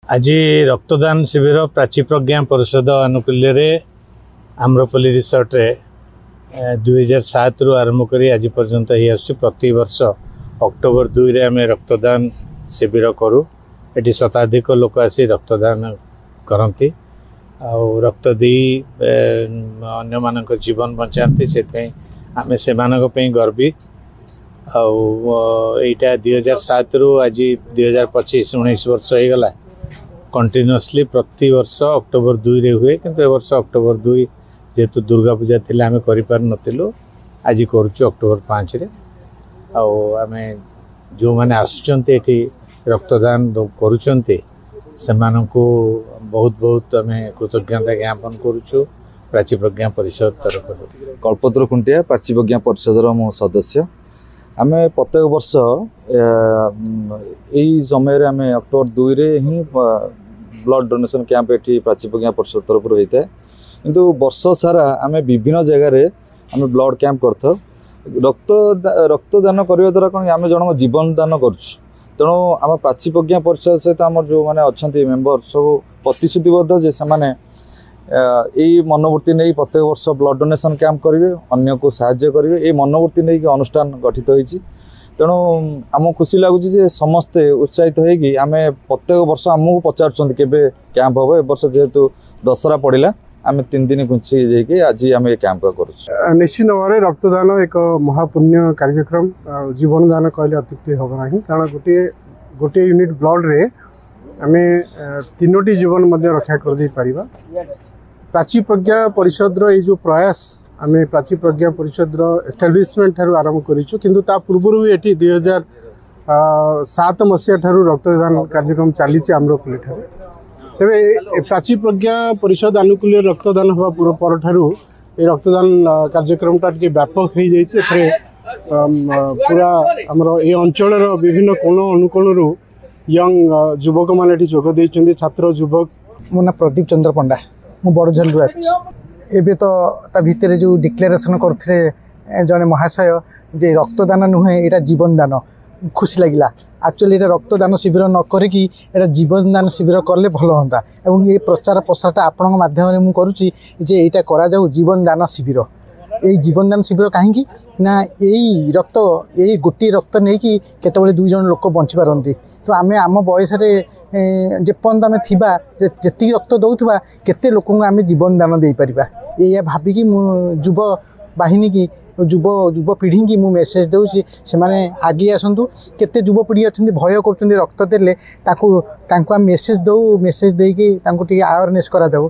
आज रक्तदान शिविर प्राची प्रज्ञा परिषद आनुकूल्य आम्रपल्ली रिसोर्ट रे 2007 रु आरंभ करी आज पर्यंत ही आसु। प्रति वर्ष अक्टोबर 2 रे आम रक्तदान शिविर करूँ। ये शताधिक लोक आसी रक्तदान करती रक्त दी अन्य मान जीवन बचाती से आम से गर्वी। आईटा 2007 रु आज 2025 19 वर्ष हो गला कंटिन्यूअसली प्रति वर्ष अक्टोबर 2 रे हुए किंतु ए वर्ष अक्टोबर 2 जेहेतु दुर्गा पूजा थी आम कर आज करुचु अक्टोबर 5 रे। आम जो मैंने आसुचंते रक्तदान करुचंते सेमानंकु बहुत बहुत आम कृतज्ञता ज्ञापन करुचु प्राची प्रज्ञा परिषद तरफ। कल्पतरु खुंटिया प्राची प्रज्ञा परिषद मो सदस्य। आम प्रत्येक वर्ष यही समय आम अक्टोबर 2 रे ही ब्लड डोनेशन कैंप ये प्राची प्रज्ञा परिषद तरफ होता है। किंतु वर्ष सारा आम विभिन्न जगह आम ब्लड कैंप कर रक्तदान करने द्वारा कौन आम जन जीवन दान कर तेणु आम प्राची प्रज्ञा परिषद सहित आम जो मैंने अच्छा मेम्बर सब प्रतिश्रुतिबद्ध जे से यही मनोवृत्ति नहीं प्रत्येक वर्ष ब्लड डोनेशन कैंप करेंगे अन्य को साहाय्य करेंगे ये मनोवृत्ति नहीं कि अनुष्ठान गठित होती। तेणु आम खुशी लगुच समस्ते उत्साहित होगी आम प्रत्येक वर्ष आमको पचार केबे कैंप हम। ए वर्ष जेहेतु दशहरा पड़ा आम 3 दिन घुंची जाइए आज आम ये कैंप कर। निश्चित भाव में रक्तदान एक महापुण्य कार्यक्रम जीवन दान कहले अत्युक्ति हम ना कारण गोटे यूनिट ब्लड रे आम 3टी जीवन रक्षा कर दे पारिबा। प्राची प्रज्ञा परिषद रो जो प्रयास आम प्राची प्रज्ञा परिषद एस्टाब्लिशमेंट ठारू आरंभ करिछु किंतु ता पूर्व एटी 2007 मसीहा ठारू रक्तदान कार्यक्रम चली आम्रपल्ली ठारू। तेरे प्राची प्रज्ञा परिषद आनुकूल्य रक्तदान हवा पर ठारू ये रक्तदान कार्यक्रम टा व्यापक हो जाए। पूरा आमर ये अंचल विभिन्न कोण अनुकोण यंग युवक मैंने जोग देते छात्र युवक। मो ना प्रदीप चंद्र पंडा मु बड़झल रु एबे तो ता भितर जो डिक्लेरेशन करथे जने महाशय जे रक्तदान नुहे एटा जीवन दान खुशी लगिला। एक्चुअली ये रक्तदान शिविर न करिकी एटा जीवन दान शिविर करले भल होता एवं ये प्रचार प्रसारटा आपण माध्यम मु करूची जे एटा करा जाऊ जीवन दान शिविर। ये जीवन दान शिविर कहीं ना यही रक्त यही गोटी रक्त नहीं कि केतबेले 2 जन लोक बंची पारती। तो आम आम बयस जेपर्यंत आम थिबा जी रक्त दौथुबा केते लोक आम जीवन दान दे परिबा ये भाविकी युव बाहिनी की युवपीढ़ी की मु मेसेज दूसरी से माने आगे आसतु। केते युवपीढ़ी अच्छा भय कर रक्त देले ताकू मेसेज दौ मेसेज देकी अवेयरनेस करा जाऊ।